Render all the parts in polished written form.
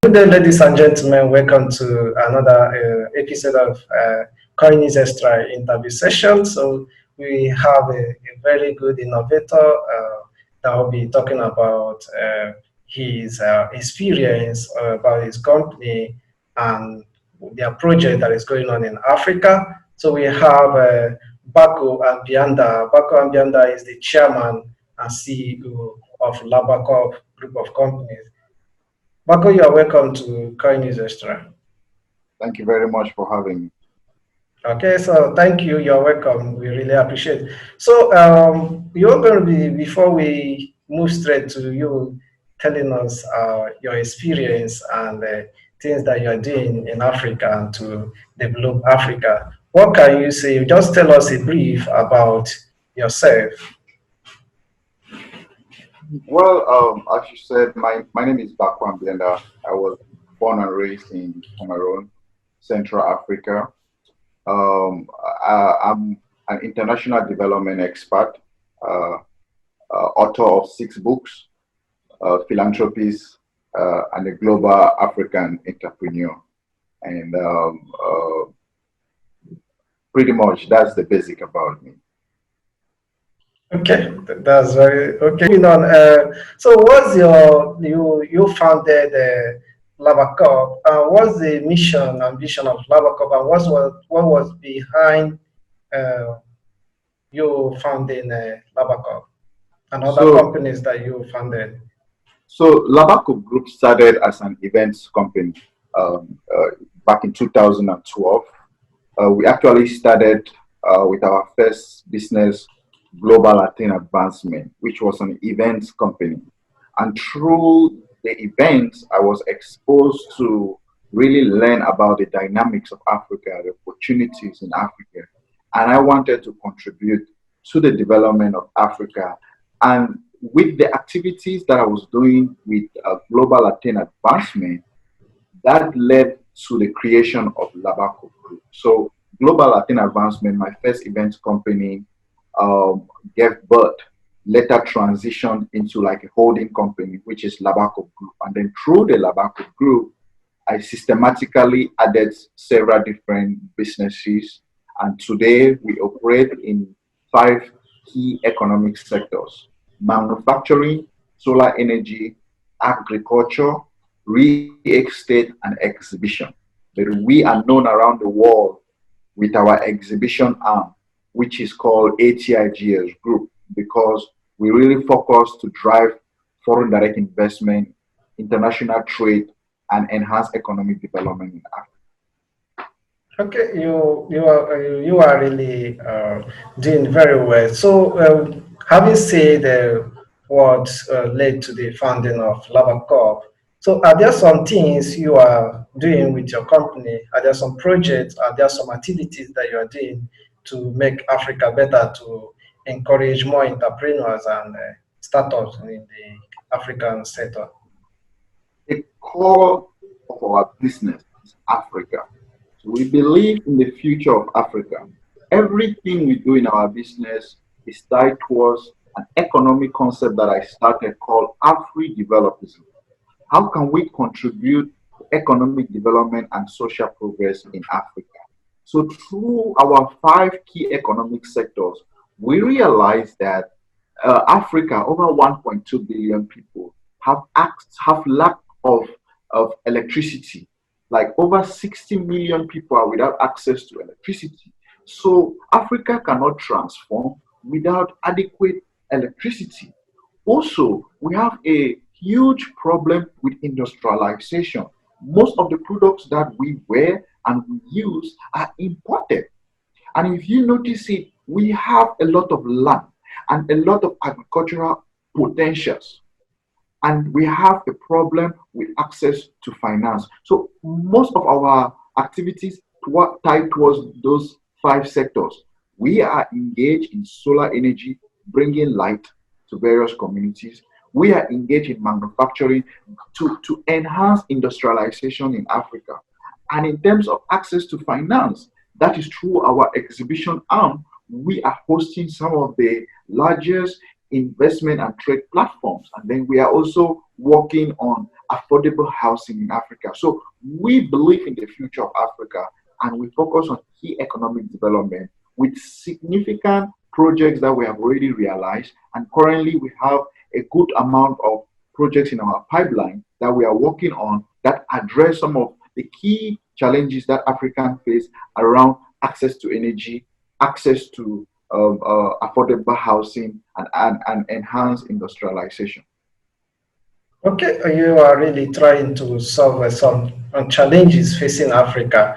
Good day, ladies and gentlemen. Welcome to another episode of Coinnewsextra interview session. So we have a very good innovator that will be talking about his experience about his company and their project that is going on in Africa. So we have Bako Ambianda. Bako Ambianda is the chairman and CEO of Labako Group of Companies. Bako, you are welcome to Coinnewsextra. Thank you very much for having me. Okay, so thank you. You're welcome. We really appreciate it. So you're going to be, before we move straight to you telling us your experience and things that you're doing in Africa to develop Africa, what can you say? Just tell us a brief about yourself. Well, as you said, my name is Bako Ambianda. I was born and raised in Cameroon, Central Africa. I'm an international development expert, author of 6 books, philanthropist, and a global African entrepreneur. And pretty much that's the basic about me. Okay, that's very okay. Moving on. So, what's you founded Labacop? What's the mission and vision of Labacop, and what was behind uh, you founding Labacop and other companies that you founded? So Labako Group started as an events company back in 2012. We actually started with our first business, Global Latin Advancement, which was an events company. And through the events, I was exposed to really learn about the dynamics of Africa, the opportunities in Africa. And I wanted to contribute to the development of Africa. And with the activities that I was doing with Global Latin Advancement, that led to the creation of Labako Group. So Global Latin Advancement, my first events company, gave birth, later transitioned into like a holding company, which is Labako Group. And then through the Labako Group, I systematically added several different businesses. And today we operate in 5 key economic sectors: manufacturing, solar energy, agriculture, real estate, and exhibition. But we are known around the world with our exhibition arm, which is called ATIGS Group, because we really focus to drive foreign direct investment, international trade, and enhance economic development in Africa. Okay, you are really doing very well. So, having said what led to the founding of Labacop, so are there some things you are doing with your company? Are there some projects? Are there some activities that you are doing to make Africa better, to encourage more entrepreneurs and startups in the African sector? The core of our business is Africa. So we believe in the future of Africa. Everything we do in our business is tied towards an economic concept that I started called Afri-developism. How can we contribute to economic development and social progress in Africa? So through our 5 key economic sectors, we realize that Africa, over 1.2 billion people, have lack of electricity. Like over 60 million people are without access to electricity. So Africa cannot transform without adequate electricity. Also, we have a huge problem with industrialization. Most of the products that we wear and we use are imported. And if you notice it, we have a lot of land and a lot of agricultural potentials. And we have a problem with access to finance. So most of our activities tied towards those 5 sectors. We are engaged in solar energy, bringing light to various communities. We are engaged in manufacturing to enhance industrialization in Africa. And in terms of access to finance, that is through our exhibition arm, we are hosting some of the largest investment and trade platforms. And then we are also working on affordable housing in Africa. So we believe in the future of Africa, and we focus on key economic development with significant projects that we have already realized. And currently we have a good amount of projects in our pipeline that we are working on that address some of the key challenges that Africans face around access to energy, access to affordable housing, and enhanced industrialization. Okay, you are really trying to solve some challenges facing Africa.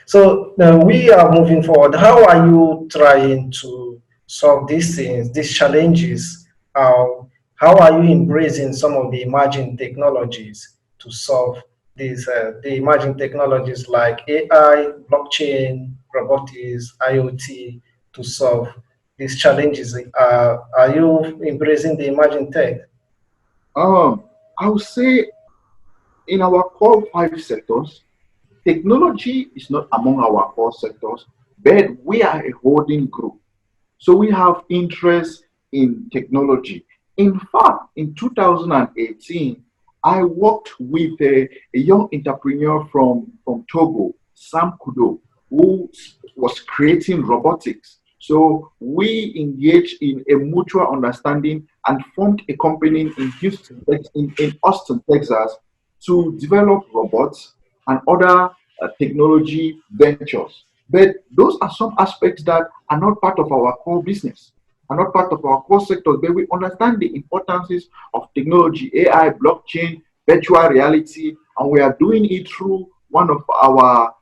So we are moving forward. How are you trying to solve these things, these challenges? How are you embracing some of the emerging technologies to solve these the emerging technologies like AI, blockchain, robotics, IoT to solve these challenges? Are you embracing the emerging tech? I would say in our core five sectors, technology is not among our core sectors, but we are a holding group. So we have interest in technology. In fact, in 2018, I worked with a young entrepreneur from Togo, Sam Kudo, who was creating robotics. So we engaged in a mutual understanding and formed a company in Houston, in Austin, Texas, to develop robots and other technology ventures. But those are some aspects that are not part of our core business, are not part of our core sectors, but we understand the importances of technology, AI, blockchain, virtual reality, and we are doing it through one of our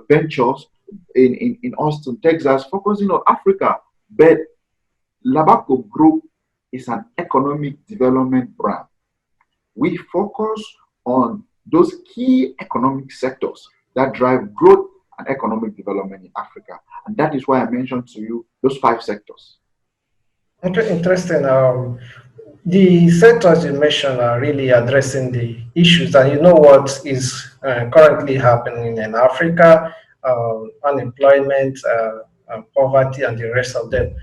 ventures in Austin, Texas, focusing on Africa. But Labako Group is an economic development brand. We focus on those key economic sectors that drive growth and economic development in Africa. And that is why I mentioned to you those five sectors. Okay, interesting. The sectors you mentioned are really addressing the issues, and you know what is currently happening in Africa, unemployment, poverty, and the rest of them.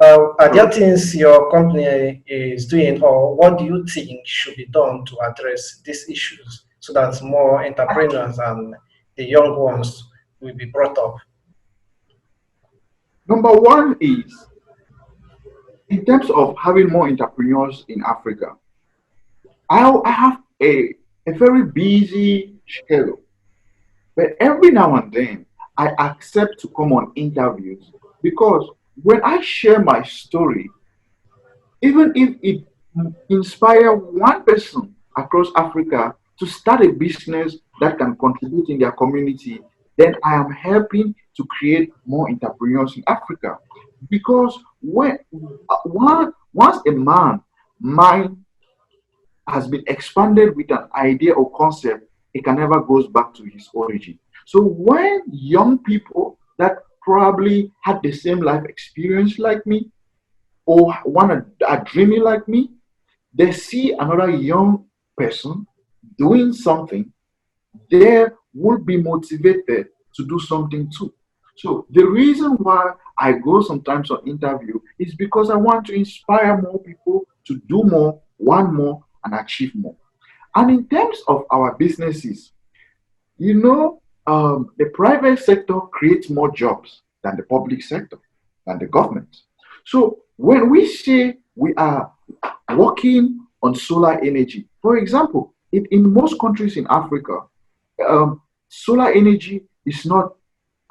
Are there things your company is doing, or what do you think should be done to address these issues so that more entrepreneurs and the young ones will be brought up? Number one is in terms of having more entrepreneurs in Africa, I have a very busy schedule, but every now and then I accept to come on interviews because when I share my story, even if it inspire one person across Africa to start a business that can contribute in their community, then I am helping to create more entrepreneurs in Africa. Because once a man mind has been expanded with an idea or concept, it can never goes back to his origin. So when young people that probably had the same life experience like me or are dreaming like me, they see another young person doing something, they will be motivated to do something too. So the reason why I go sometimes on interview is because I want to inspire more people to do more, want more, and achieve more. And in terms of our businesses, you know, the private sector creates more jobs than the public sector, than the government. So when we say we are working on solar energy, for example, in most countries in Africa, solar energy is not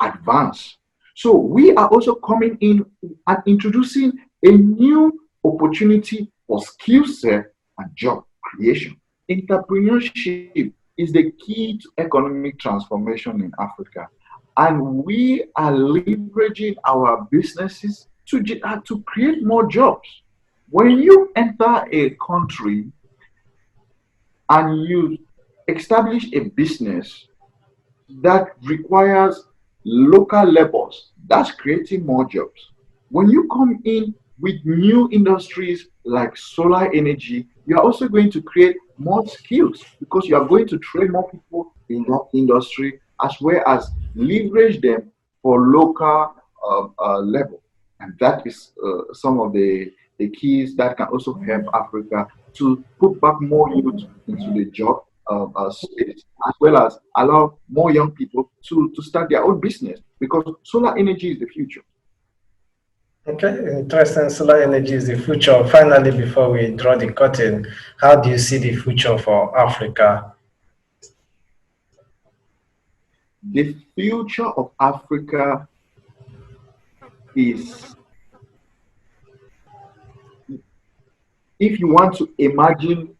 advanced. So we are also coming in and introducing a new opportunity for skill set and job creation. Entrepreneurship is the key to economic transformation in Africa. And we are leveraging our businesses to create more jobs. When you enter a country and you establish a business that requires local labors, that's creating more jobs. When you come in with new industries like solar energy, you are also going to create more skills because you are going to train more people in that industry as well as leverage them for local level. And that is some of the keys that can also help Africa to put back more youth into the job space, as well as allow more young people to start their own business, because solar energy is the future. Okay, interesting. Solar energy is the future. Finally, before we draw the curtain, how do you see the future for Africa? The future of Africa is, if you want to imagine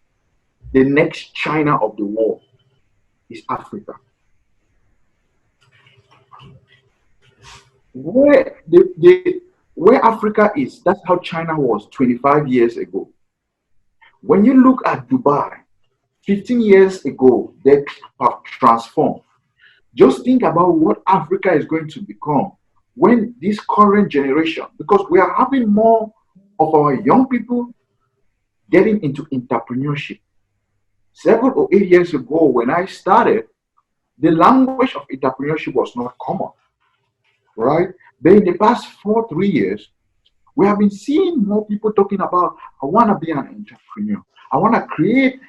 the next China of the world, is Africa. Where Africa is, that's how China was 25 years ago. When you look at Dubai, 15 years ago, they have transformed. Just think about what Africa is going to become when this current generation, because we are having more of our young people getting into entrepreneurship. 7 or 8 years ago, when I started, the language of entrepreneurship was not common, right? But in the past 3 years, we have been seeing more people talking about, I want to be an entrepreneur. I want to create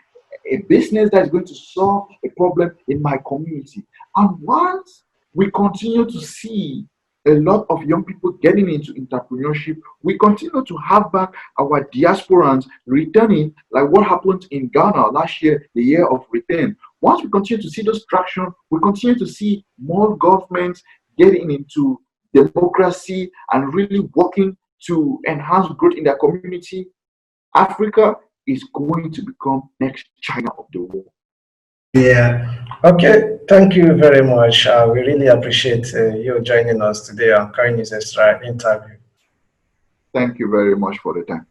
a business that is going to solve a problem in my community. And once we continue to see a lot of young people getting into entrepreneurship, we continue to have back our diasporans returning, like what happened in Ghana last year, the year of return. Once we continue to see those traction, we continue to see more governments getting into democracy and really working to enhance growth in their community. Africa is going to become next China of the world. Yeah. Okay. Thank you very much. We really appreciate you joining us today on Coinnewsextra interview. Thank you very much for the time.